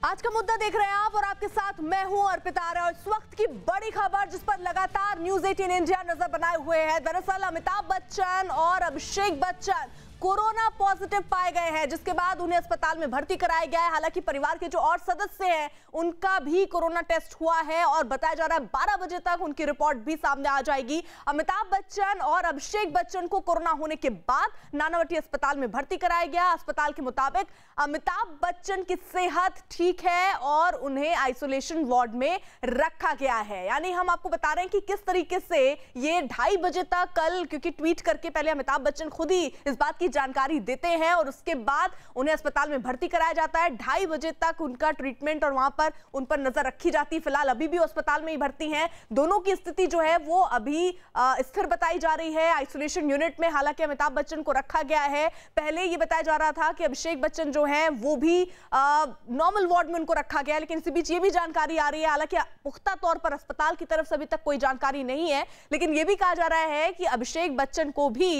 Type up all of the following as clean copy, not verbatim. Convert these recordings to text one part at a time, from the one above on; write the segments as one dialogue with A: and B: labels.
A: आज का मुद्दा देख रहे हैं आप और आपके साथ मैं हूं अर्पिता आर्य। और इस वक्त की बड़ी खबर जिस पर लगातार न्यूज 18 इंडिया नजर बनाए हुए है, दरअसल अमिताभ बच्चन और अभिषेक बच्चन कोरोना पॉजिटिव पाए गए हैं, जिसके बाद उन्हें अस्पताल में भर्ती कराया गया है। हालांकि परिवार के जो और सदस्य हैं उनका भी कोरोना टेस्ट हुआ है और बताया जा रहा है 12 बजे तक उनकी रिपोर्ट भी सामने आ जाएगी। अमिताभ बच्चन और अभिषेक बच्चन को कोरोना होने के बाद नानावटी अस्पताल में भर्ती कराया गया। अस्पताल के मुताबिक अमिताभ बच्चन की सेहत ठीक है और उन्हें आइसोलेशन वार्ड में रखा गया है। यानी हम आपको बता रहे हैं कि किस तरीके से ये 2:30 बजे तक कल, क्योंकि ट्वीट करके पहले अमिताभ बच्चन खुद ही इस बात की जानकारी देते हैं और उसके बाद उन्हें अस्पताल में भर्ती कराया जाता है। 2:30 बजे तक उनका ट्रीटमेंट और वहां पर उन पर नजर रखी जाती है। फिलहाल अभी भी अस्पताल में ही भर्ती हैं। दोनों की स्थिति जो है वो अभी स्थिर बताई जा रही है आइसोलेशन यूनिट में। हालांकि अमिताभ बच्चन को रखा गया है। पहले ये बताया जा रहा था कि अभिषेक बच्चन जो है वो भी नॉर्मल वार्ड में उनको रखा गया है, लेकिन इसी बीच ये भी जानकारी आ रही है, हालांकि पुख्ता तौर पर अस्पताल की तरफ से अभी तक कोई जानकारी नहीं है, लेकिन ये भी कहा जा रहा है कि अभिषेक बच्चन को भी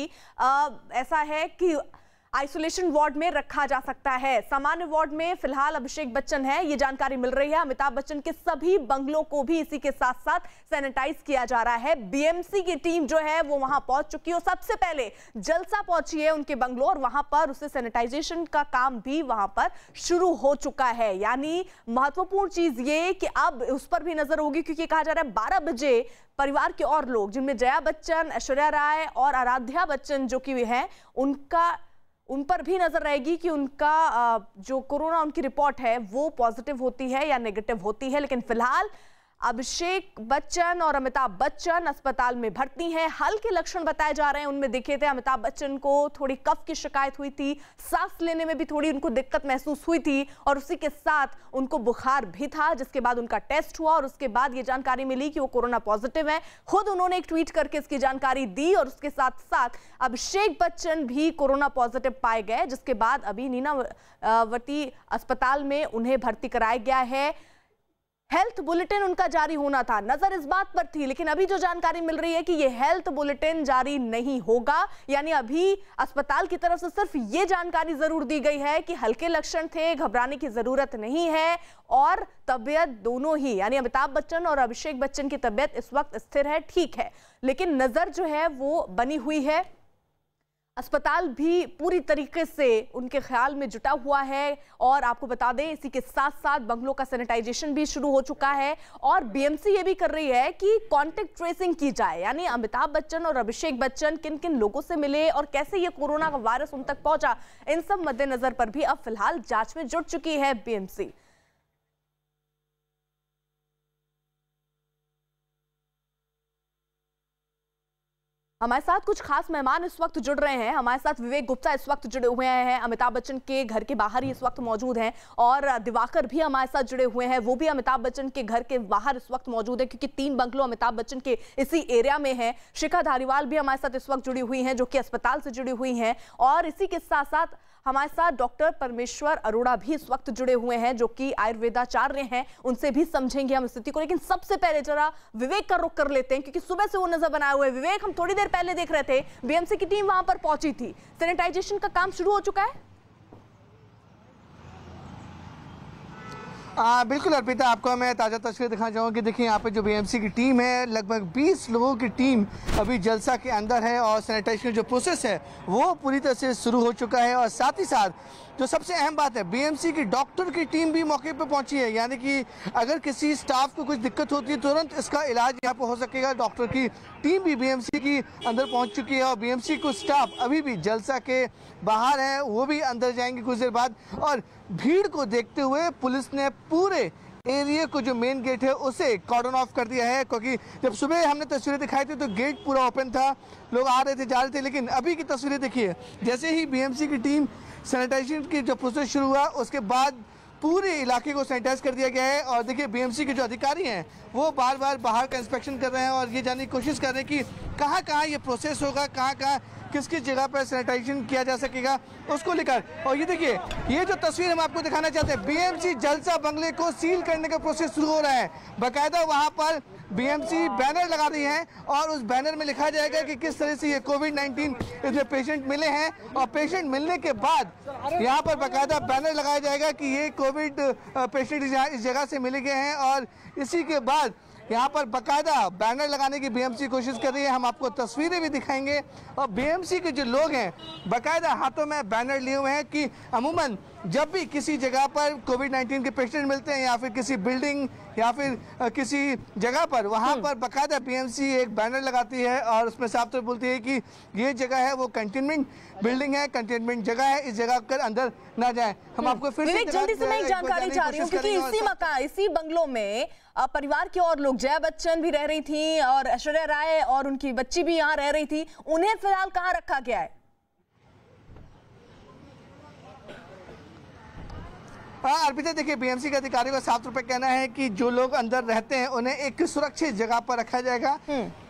A: ऐसा है कि आइसोलेशन वार्ड में रखा जा सकता है। सामान्य वार्ड में फिलहाल अभिषेक बच्चन है, ये जानकारी मिल रही है। अमिताभ बच्चन के सभी बंगलों को भी इसी के साथ साथ सैनिटाइज किया जा रहा है। बीएमसी की टीम जो है वो वहां पहुंच चुकी है और सबसे पहले जलसा पहुंची है उनके बंगलों और वहां पर उससे सैनिटाइजेशन का काम भी वहां पर शुरू हो चुका है। यानी महत्वपूर्ण चीज ये कि अब उस पर भी नजर होगी, क्योंकि कहा जा रहा है 12 बजे परिवार के और लोग, जिनमें जया बच्चन, ऐश्वर्या राय और आराध्या बच्चन जो कि हैं, उन पर भी नजर रहेगी कि उनका जो कोरोना उनकी रिपोर्ट है वो पॉजिटिव होती है या नेगेटिव होती है। लेकिन फिलहाल अभिषेक बच्चन और अमिताभ बच्चन अस्पताल में भर्ती हैं। हल्के लक्षण बताए जा रहे हैं। उनमें देखे थे अमिताभ बच्चन को थोड़ी कफ की शिकायत हुई थी, सांस लेने में भी थोड़ी उनको दिक्कत महसूस हुई थी और उसी के साथ उनको बुखार भी था, जिसके बाद उनका टेस्ट हुआ और उसके बाद ये जानकारी मिली कि वो कोरोना पॉजिटिव है। खुद उन्होंने एक ट्वीट करके इसकी जानकारी दी और उसके साथ साथ अभिषेक बच्चन भी कोरोना पॉजिटिव पाए गए, जिसके बाद अभी नीनावटी अस्पताल में उन्हें भर्ती कराया गया है। हेल्थ बुलेटिन उनका जारी होना था, नजर इस बात पर थी, लेकिन अभी जो जानकारी मिल रही है कि ये हेल्थ बुलेटिन जारी नहीं होगा। यानी अभी अस्पताल की तरफ से सिर्फ ये जानकारी जरूर दी गई है कि हल्के लक्षण थे, घबराने की जरूरत नहीं है और तबीयत दोनों ही, यानी अमिताभ बच्चन और अभिषेक बच्चन की तबीयत इस वक्त स्थिर है, ठीक है। लेकिन नजर जो है वो बनी हुई है। अस्पताल भी पूरी तरीके से उनके ख्याल में जुटा हुआ है और आपको बता दें इसी के साथ साथ बंगलों का सैनिटाइजेशन भी शुरू हो चुका है और बीएमसी ये भी कर रही है कि कांटेक्ट ट्रेसिंग की जाए। यानी अमिताभ बच्चन और अभिषेक बच्चन किन किन लोगों से मिले और कैसे ये कोरोना का वायरस उन तक पहुंचा, इन सब मद्देनजर पर भी अब फिलहाल जांच में जुट चुकी है बीएमसी। हमारे साथ कुछ खास मेहमान इस वक्त जुड़ रहे हैं। हमारे साथ विवेक गुप्ता इस वक्त जुड़े हुए हैं, अमिताभ बच्चन के घर के बाहर ही इस वक्त मौजूद हैं और दिवाकर भी हमारे साथ जुड़े हुए हैं, वो भी अमिताभ बच्चन के घर के बाहर इस वक्त मौजूद है, क्योंकि 3 बंगलों अमिताभ बच्चन के इसी एरिया में है। शिखा धारीवाल भी हमारे साथ इस वक्त जुड़ी हुई हैं, जो कि अस्पताल से जुड़ी हुई हैं और इसी के साथ साथ हमारे साथ डॉक्टर परमेश्वर अरोड़ा भी इस वक्त जुड़े हुए हैं, जो कि आयुर्वेदाचार्य हैं। उनसे भी समझेंगे हम स्थिति को, लेकिन सबसे पहले जरा विवेक का रुख कर लेते हैं, क्योंकि सुबह से वो नजर बनाए हुए। विवेक, हम थोड़ी देर पहले देख रहे थे बीएमसी की टीम वहां पर पहुंची थी, सैनिटाइजेशन का काम शुरू हो चुका है?
B: बिल्कुल अर्पिता, आपको मैं ताज़ा तस्वीर दिखाना चाहूँगा कि देखिए यहाँ पे जो बीएमसी की टीम है, लगभग 20 लोगों की टीम अभी जलसा के अंदर है और सैनिटाइजेशन जो प्रोसेस है वो पूरी तरह से शुरू हो चुका है। और साथ ही साथ जो सबसे अहम बात है, बीएमसी की डॉक्टर की टीम भी मौके पे पहुंची है, यानी कि अगर किसी स्टाफ को कुछ दिक्कत होती है तुरंत इसका इलाज यहाँ पे हो सकेगा। डॉक्टर की टीम भी बीएमसी की अंदर पहुंच चुकी है और बीएमसी को स्टाफ अभी भी जलसा के बाहर है, वो भी अंदर जाएंगे कुछ देर बाद। और भीड़ को देखते हुए पुलिस ने पूरे एरिया को जो मेन गेट है उसे कॉर्डन ऑफ कर दिया है, क्योंकि जब सुबह हमने तस्वीरें दिखाई थी तो गेट पूरा ओपन था, लोग आ रहे थे जा रहे थे, लेकिन अभी की तस्वीरें देखिए, जैसे ही बीएमसी की टीम सैनिटाइजेशन की जो प्रोसेस शुरू हुआ उसके बाद पूरे इलाके को सैनिटाइज कर दिया गया है। और देखिए बीएमसी के जो अधिकारी हैं वो बार बार बाहर का इंस्पेक्शन कर रहे हैं और ये जानने की कोशिश कर रहे हैं कि कहाँ कहाँ ये प्रोसेस होगा, कहाँ कहाँ किस किस जगह पर सैनिटाइजेशन किया जा सकेगा उसको लेकर। और ये देखिए, ये जो तस्वीर हम आपको दिखाना चाहते हैं, बीएमसी जलसा बंगले को सील करने का प्रोसेस शुरू हो रहा है। बाकायदा वहां पर बीएमसी बैनर लगा रही है और उस बैनर में लिखा जाएगा कि किस तरह से ये कोविड-19 इसमें पेशेंट मिले हैं, और पेशेंट मिलने के बाद यहाँ पर बाकायदा बैनर लगाया जाएगा कि ये कोविड पेशेंट इस जगह से मिले गए हैं। और इसी के बाद यहाँ पर बाकायदा बैनर लगाने की बीएमसी कोशिश कर रही है। हम आपको तस्वीरें भी दिखाएंगे। और बीएमसी के जो लोग हैं बाकायदा हाथों में बैनर लिए हुए हैं कि अमूमन जब भी किसी जगह पर कोविड-19 के पेशेंट मिलते हैं या फिर किसी बिल्डिंग या फिर किसी जगह पर, वहाँ पर बाकायदा बीएमसी एक बैनर लगाती है और उसमें साफ तौर पर बोलती है कि ये जगह है वो कंटेनमेंट बिल्डिंग है, कंटेनमेंट जगह है, इस जगह कर अंदर ना जाए। हम आपको फिर से
A: जल्दी से मैं एक जानकारी चाह रही हूँ, क्योंकि इसी मकान इसी बंगलों में परिवार की और लोग, जया बच्चन भी रह रही थी और ऐश्वर्या राय और उनकी बच्ची भी यहाँ रह रही थी, उन्हें फिलहाल कहाँ रखा गया है?
B: अर्पिता, देखिए बीएमसी के अधिकारियों का साफ तौर पर कहना है कि जो लोग अंदर रहते हैं उन्हें एक सुरक्षित जगह पर रखा जाएगा।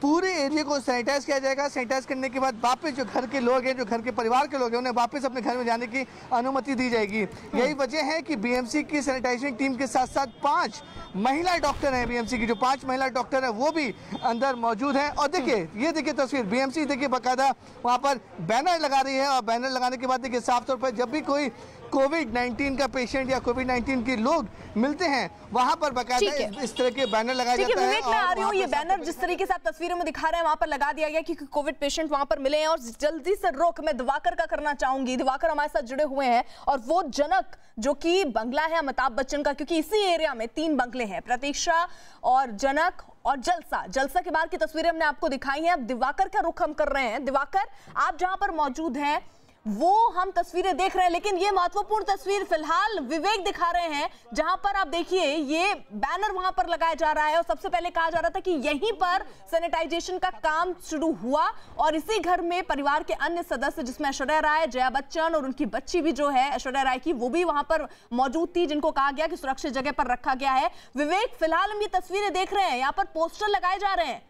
B: पूरे एरिया को सैनिटाइज किया जाएगा। सैनिटाइज करने के बाद वापस जो घर के लोग हैं, जो घर के परिवार के लोग हैं, उन्हें वापस अपने घर में जाने की अनुमति दी जाएगी। यही वजह है कि बीएमसी की सैनिटाइजेशन टीम के साथ साथ 5 महिला डॉक्टर हैं। बीएमसी की जो 5 महिला डॉक्टर हैं वो भी अंदर मौजूद हैं। और देखिए, ये देखिए तस्वीर, बीएमसी देखिए बाकायदा वहाँ पर बैनर लगा रही है। और बैनर लगाने के बाद देखिए साफ तौर पर जब भी कोई कोविड-19 का पेशेंट या कोविड-19 के लोग मिलते हैं वहां पर बाकायदा इस तरह के बैनर लगाए जाते हैं।
A: मैं आ रही हूँ, ये बैनर जिस तरीके से आप तस्वीरों में दिखा रहे हैं वहां पर लगा दिया गया कि कोविड पेशेंट वहां पर मिले हैं। और जल्दी से रुख मैं दिवाकर का करना चाहूंगी। दिवाकर हमारे साथ जुड़े हुए हैं और वो जनक जो कि बंगला है अमिताभ बच्चन का, क्योंकि इसी एरिया में 3 बंगले हैं, प्रतीक्षा और जनक और जलसा के बाहर की तस्वीरें हमने आपको दिखाई हैं। अब दिवाकर का रुख हम कर रहे हैं। दिवाकर, आप जहां पर मौजूद हैं वो हम तस्वीरें देख रहे हैं, लेकिन ये महत्वपूर्ण तस्वीर फिलहाल विवेक दिखा रहे हैं जहां पर आप देखिए ये बैनर वहां पर लगाया जा रहा है। और सबसे पहले कहा जा रहा था कि यहीं पर सैनिटाइजेशन का काम शुरू हुआ और इसी घर में परिवार के अन्य सदस्य, जिसमें ऐश्वर्या राय, जया बच्चन और उनकी बच्ची भी जो है ऐश्वर्या राय की, वो भी वहां पर मौजूद थी, जिनको कहा गया कि सुरक्षित जगह पर रखा गया है। विवेक, फिलहाल हम ये तस्वीरें देख रहे हैं, यहाँ पर पोस्टर लगाए जा रहे हैं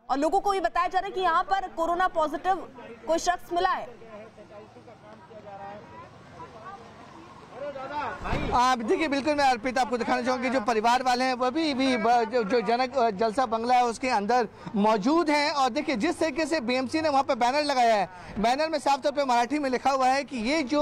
A: और लोगों को ये बताया जा रहा है कि यहाँ पर कोरोना पॉजिटिव कोई शख्स मिला है।
B: देखिए, बिल्कुल मैं अर्पित आपको दिखाना चाहूँगी जो परिवार वाले हैं वो भी जो जनक जलसा बंगला है उसके अंदर मौजूद हैं। और देखिए जिस तरीके से बीएमसी ने वहाँ पे बैनर लगाया है, बैनर में साफ तौर पे मराठी में लिखा हुआ है कि ये जो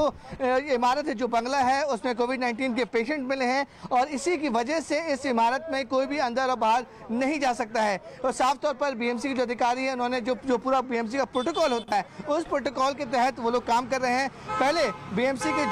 B: इमारत है, जो बंगला है, उसमें कोविड-19 के पेशेंट मिले हैं और इसी की वजह से इस इमारत में कोई भी अंदर और बाहर नहीं जा सकता है। और साफ तौर पर बीएमसी के जो अधिकारी है उन्होंने जो पूरा बीएमसी का प्रोटोकॉल होता है उस प्रोटोकॉल के तहत वो लोग काम कर रहे हैं। पहले बीएमसी के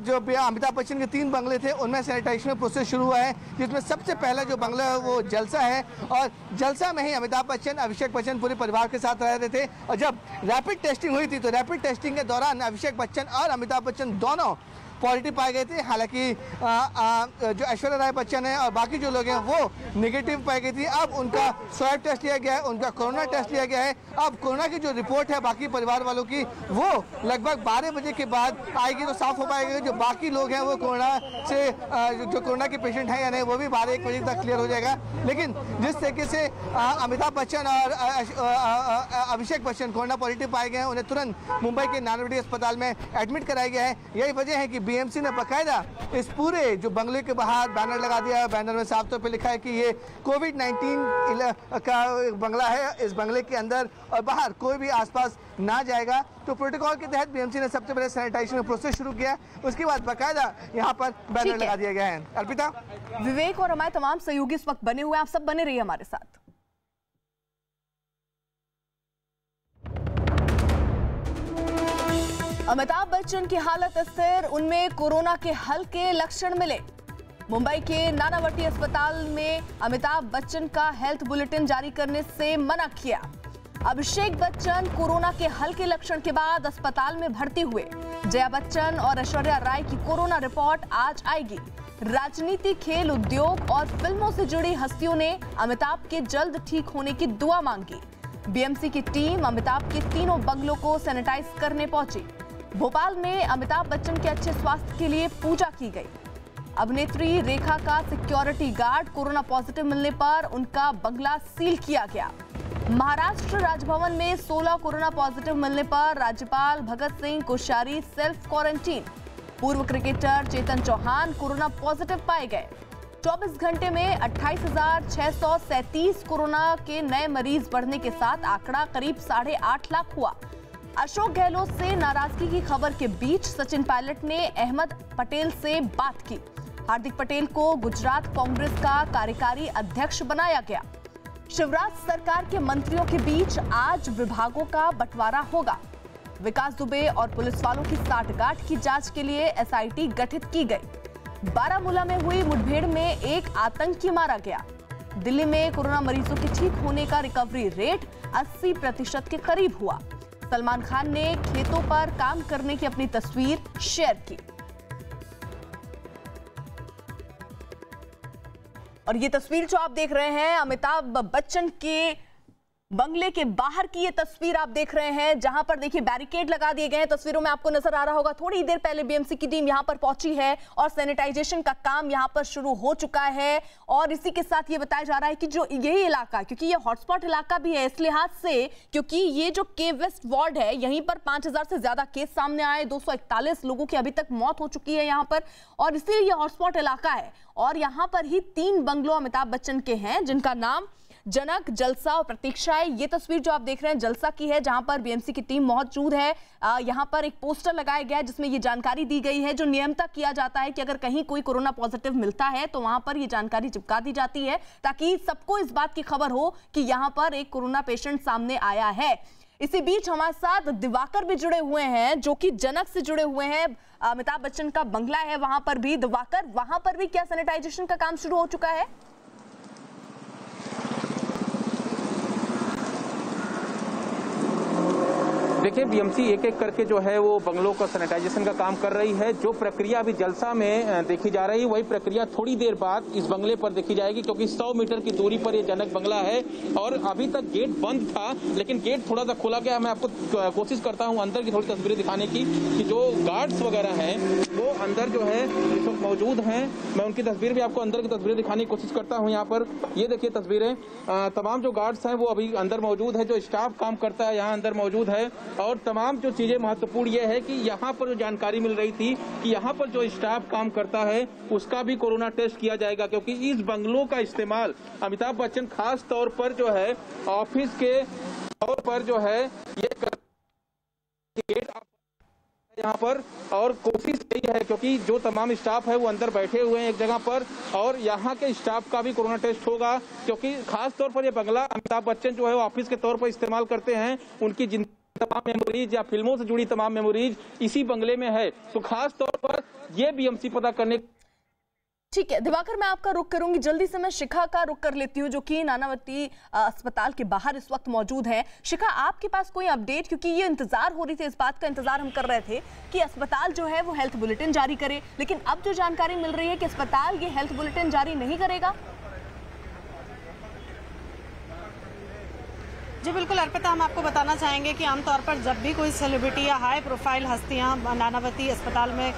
B: जो अमिताभ बच्चन के 3 बंगले थे उनमें सैनिटाइजेशन प्रोसेस शुरू हुआ है, जिसमें सबसे पहला जो बंगला है वो जलसा है। और जलसा में ही अमिताभ बच्चन, अभिषेक बच्चन पूरे परिवार के साथ रह रहे थे। और जब रैपिड टेस्टिंग हुई थी तो रैपिड टेस्टिंग के दौरान अभिषेक बच्चन और अमिताभ बच्चन दोनों पॉजिटिव पाए गए थे। हालांकि जो ऐश्वर्या राय बच्चन है और बाकी जो लोग हैं वो नेगेटिव पाई गई थी। अब उनका स्वैब टेस्ट लिया गया है, उनका कोरोना टेस्ट लिया गया है। अब कोरोना की जो रिपोर्ट है बाकी परिवार वालों की वो लगभग 12 बजे के बाद आएगी तो साफ हो पाएगा जो बाकी लोग हैं वो कोरोना से जो कोरोना के पेशेंट हैं या नहीं वो भी 12-1 बजे तक क्लियर हो जाएगा। लेकिन जिस तरीके से अमिताभ बच्चन और अभिषेक बच्चन कोरोना पॉजिटिव पाए गए हैं, उन्हें तुरंत मुंबई के नानावटी अस्पताल में एडमिट कराया गया है। यही वजह है कि बीएमसी ने बाकायदा इस पूरे जो बंगले के बाहर बैनर लगा दिया है। बैनर में साफ तौर पे लिखा है कि ये कोविड-19 का बंगला है, इस बंगले के अंदर और बाहर कोई भी आसपास ना जाएगा। तो प्रोटोकॉल के तहत बीएमसी ने सबसे पहले सैनिटाइजेशन का प्रोसेस शुरू किया, उसके बाद बाकायदा यहाँ पर बैनर लगा दिया गया है। अर्पिता,
A: विवेक और हमारे तमाम सहयोगी इस वक्त बने हुए हैं, आप सब बने रहिए हमारे साथ। अमिताभ बच्चन की हालत स्थिर, उनमें कोरोना के हल्के लक्षण मिले। मुंबई के नानावटी अस्पताल में अमिताभ बच्चन का हेल्थ बुलेटिन जारी करने से मना किया। अभिषेक बच्चन कोरोना के हल्के लक्षण के बाद अस्पताल में भर्ती हुए। जया बच्चन और ऐश्वर्या राय की कोरोना रिपोर्ट आज आएगी। राजनीति, खेल, उद्योग और फिल्मों से जुड़ी हस्तियों ने अमिताभ के जल्द ठीक होने की दुआ मांगी। बीएमसी की टीम अमिताभ के तीनों बंगलों को सैनिटाइज करने पहुंची। भोपाल में अमिताभ बच्चन के अच्छे स्वास्थ्य के लिए पूजा की गई। अभिनेत्री रेखा का सिक्योरिटी गार्ड कोरोना पॉजिटिव मिलने पर उनका बंगला सील किया गया। महाराष्ट्र राजभवन में 16 कोरोना पॉजिटिव मिलने पर राज्यपाल भगत सिंह कोश्यारी सेल्फ क्वारंटीन। पूर्व cricketer Chetan Chauhan corona positive पाए गए। 24 घंटे में 28,637 कोरोना के नए मरीज बढ़ने के साथ आंकड़ा करीब 8.5 लाख हुआ। अशोक गहलोत से नाराजगी की खबर के बीच सचिन पायलट ने अहमद पटेल से बात की। हार्दिक पटेल को गुजरात कांग्रेस का कार्यकारी अध्यक्ष बनाया गया। शिवराज सरकार के मंत्रियों के बीच आज विभागों का बंटवारा होगा। विकास दुबे और पुलिस वालों की साठगांठ की जांच के लिए एसआईटी गठित की गई। बारामूला में हुई मुठभेड़ में एक आतंकी मारा गया। दिल्ली में कोरोना मरीजों के ठीक होने का रिकवरी रेट 80% के करीब हुआ। सलमान खान ने खेतों पर काम करने की अपनी तस्वीर शेयर की। और ये तस्वीर जो आप देख रहे हैं अमिताभ बच्चन के बंगले के बाहर की ये तस्वीर आप देख रहे हैं, जहां पर देखिए बैरिकेड लगा दिए गए हैं। तस्वीरों में आपको नजर आ रहा होगा, थोड़ी देर पहले बीएमसी की टीम यहां पर पहुंची है और सैनिटाइजेशन का काम यहां पर शुरू हो चुका है। और इसी के साथ ये बताया जा रहा है कि जो यही इलाका, क्योंकि ये हॉटस्पॉट इलाका भी है इस लिहाज से, क्योंकि ये जो के वेस्ट वार्ड है यहीं पर 5000 से ज्यादा केस सामने आए। 241 लोगों की अभी तक मौत हो चुकी है यहां पर, और इसीलिए ये हॉटस्पॉट इलाका है। और यहां पर ही 3 बंगलों अमिताभ बच्चन के हैं, जिनका नाम जनक, जलसा और प्रतीक्षा है। ये तस्वीर जो आप देख रहे हैं जलसा की है, जहां पर बीएमसी की टीम मौजूद है। यहां पर एक पोस्टर लगाया गया है जिसमें ये जानकारी दी गई है, जो नियमतः किया जाता है कि अगर कहीं कोई कोरोना पॉजिटिव मिलता है तो वहां पर ये जानकारी चिपका दी जाती है, ताकि सबको इस बात की खबर हो कि यहां पर एक कोरोना पेशेंट सामने आया है। इसी बीच हमारे साथ दिवाकर भी जुड़े हुए हैं, जो कि जनक से जुड़े हुए हैं। अमिताभ बच्चन का बंगला है वहां पर भी। दिवाकर, वहां पर भी क्या सैनिटाइजेशन का काम शुरू हो चुका है?
C: देखिए, बीएमसी एक एक करके जो है वो बंगलों का सैनिटाइजेशन का काम कर रही है। जो प्रक्रिया अभी जलसा में देखी जा रही है वही प्रक्रिया थोड़ी देर बाद इस बंगले पर देखी जाएगी, क्योंकि 100 मीटर की दूरी पर ये जनक बंगला है और अभी तक गेट बंद था, लेकिन गेट थोड़ा सा खोला गया। मैं आपको कोशिश करता हूँ अंदर की थोड़ी तस्वीरें दिखाने की, कि जो गार्ड्स वगैरह हैं वो अंदर जो है इस वक्त मौजूद हैं। मैं उनकी तस्वीर भी आपको अंदर की तस्वीरें दिखाने की कोशिश करता हूँ। यहाँ पर ये देखिए तस्वीरें, तमाम जो गार्ड्स हैं वो अभी अंदर मौजूद है। जो स्टाफ काम करता है यहाँ अंदर मौजूद है। और तमाम जो चीजें महत्वपूर्ण ये है कि यहाँ पर जो जानकारी मिल रही थी कि यहाँ पर जो स्टाफ काम करता है उसका भी कोरोना टेस्ट किया जाएगा, क्योंकि इस बंगलों का इस्तेमाल अमिताभ बच्चन खास तौर पर जो है ऑफिस के तौर पर जो है ये यहाँ पर, और कोशिश यही है क्योंकि जो तमाम स्टाफ है वो अंदर बैठे हुए हैं एक जगह पर, और यहाँ के स्टाफ का भी कोरोना टेस्ट होगा, क्योंकि खास तौर पर ये बंगला अमिताभ बच्चन जो है वो ऑफिस के तौर पर इस्तेमाल करते हैं। उनकी तमाम मेमोरीज या फिल्मों से जुड़ी तमाम मेमोरीज इसी बंगले में है, तो खास तौर पर ये बीएमसी पता करने।
A: ठीक है दिवाकर, मैं आपका रुख करूंगी। जल्दी से मैं शिखा का रुख कर लेती हूँ, जो कि नानावती अस्पताल के बाहर इस वक्त मौजूद है। शिखा, आपके पास कोई अपडेट? क्योंकि ये इंतजार हो रही थी, इस बात का इंतजार हम कर रहे थे कि अस्पताल जो है वो हेल्थ बुलेटिन जारी करे, लेकिन अब जो जानकारी मिल रही है कि अस्पताल ये हेल्थ बुलेटिन जारी नहीं करेगा।
D: जी बिल्कुल अर्पिता, हम आपको बताना चाहेंगे कि आमतौर पर जब भी कोई सेलिब्रिटी या हाई प्रोफाइल हस्तियां नानावती अस्पताल में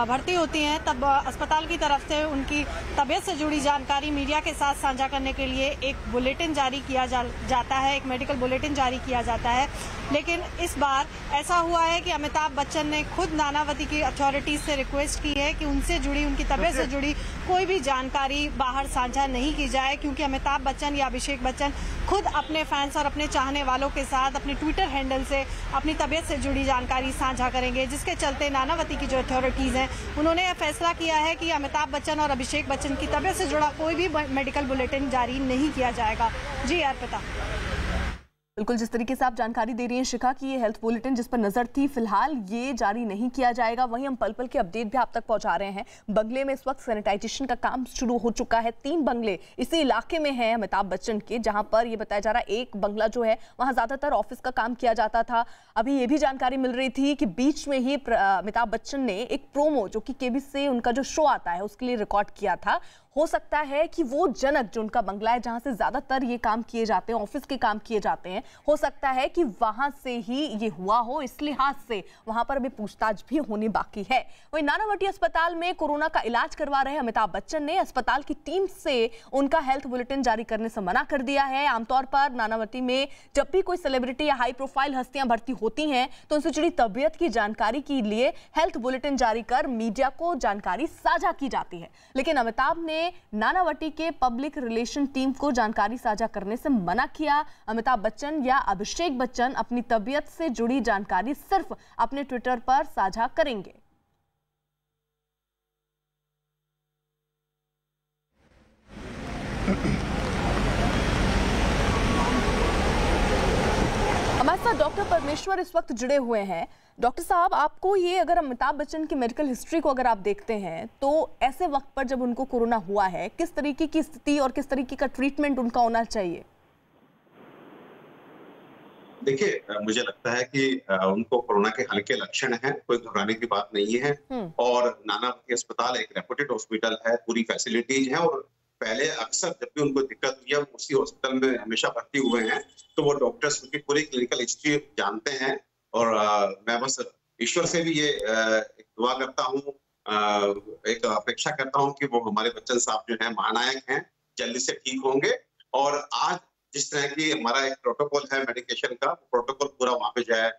D: भर्ती होती हैं, तब अस्पताल की तरफ से उनकी तबीयत से जुड़ी जानकारी मीडिया के साथ साझा करने के लिए एक बुलेटिन जारी किया जाता है, एक मेडिकल बुलेटिन जारी किया जाता है। लेकिन इस बार ऐसा हुआ है कि अमिताभ बच्चन ने खुद नानावती की अथॉरिटीज से रिक्वेस्ट की है कि उनसे जुड़ी, उनकी तबीयत से जुड़ी कोई भी जानकारी बाहर साझा नहीं की जाए, क्योंकि अमिताभ बच्चन या अभिषेक बच्चन खुद अपने फैंस और अपने चाहने वालों के साथ अपने ट्विटर हैंडल से अपनी तबीयत से जुड़ी जानकारी साझा करेंगे, जिसके चलते नानावती की जो अथॉरिटीज हैं उन्होंने यह फैसला किया है कि अमिताभ बच्चन और अभिषेक बच्चन की तबीयत से जुड़ा कोई भी मेडिकल बुलेटिन जारी नहीं किया जाएगा। जी अर्पिता।
A: बिल्कुल, जिस तरीके से आप जानकारी दे रही हैं शिखा की ये हेल्थ बुलेटिन जिस पर नजर थी, फिलहाल ये जारी नहीं किया जाएगा। वहीं हम पल पल के अपडेट भी आप तक पहुंचा रहे हैं। बंगले में इस वक्त सैनिटाइजेशन का काम शुरू हो चुका है। 3 बंगले इसी इलाके में हैं अमिताभ बच्चन के, जहां पर ये बताया जा रहा है एक बंगला जो है वहां ज्यादातर ऑफिस का काम किया जाता था। अभी ये भी जानकारी मिल रही थी कि बीच में ही अमिताभ बच्चन ने एक प्रोमो, जो कि केबीसी से उनका जो शो आता है उसके लिए रिकॉर्ड किया था। हो सकता है कि वो जनक, जो उनका बंगला है जहां से ज्यादातर ये काम किए जाते हैं, ऑफिस के काम किए जाते हैं, हैं, हो सकता है कि वहां से ही ये हुआ हो, इस लिहाज से वहां पर अभी पूछताछ भी होनी बाकी है। वहीं नानावटी अस्पताल में कोरोना का इलाज करवा रहे अमिताभ बच्चन ने अस्पताल की टीम से उनका हेल्थ बुलेटिन जारी करने से मना कर दिया है। आमतौर पर नानावटी में जब भी कोई सेलिब्रिटी या हाई प्रोफाइल हस्तियां भर्ती होती हैं तो उनसे जुड़ी तबीयत की जानकारी के लिए हेल्थ बुलेटिन जारी कर मीडिया को जानकारी साझा की जाती है, लेकिन अमिताभ ने नानावटी के पब्लिक रिलेशन टीम को जानकारी साझा करने से मना किया। अमिताभ बच्चन या अभिषेक बच्चन अपनी तबीयत से जुड़ी जानकारी सिर्फ अपने ट्विटर पर साझा करेंगे। हमारे साथ डॉक्टर परमेश्वर इस वक्त जुड़े हुए हैं। डॉक्टर साहब, आपको ये अगर अमिताभ बच्चन की मेडिकल हिस्ट्री को अगर आप देखते हैं तो ऐसे वक्त पर जब उनको कोरोना हुआ है, किस तरीके की स्थिति और किस तरीके का ट्रीटमेंट उनका होना चाहिए?
E: देखिए, मुझे लगता है कि उनको कोरोना के हल्के लक्षण हैं, कोई घबराने की बात नहीं है। और नानावती अस्पताल एक रेप्यूटेड हॉस्पिटल है, पूरी फैसिलिटीज हैं और पहले अक्सर जब भी उनको दिक्कत हुई है उसी हॉस्पिटल में हमेशा भर्ती हुए हैं, तो वो डॉक्टर्स उनकी पूरी क्लिनिकल हिस्ट्री जानते हैं। और मैं बस ईश्वर से भी ये एक दुआ करता हूँ, एक अपेक्षा करता हूँ कि वो हमारे बच्चन साहब जो है महानायक हैं, जल्दी से ठीक होंगे। और आज जिस तरह की हमारा एक प्रोटोकॉल है मेडिकेशन का, प्रोटोकॉल पूरा वहाँ पे जो है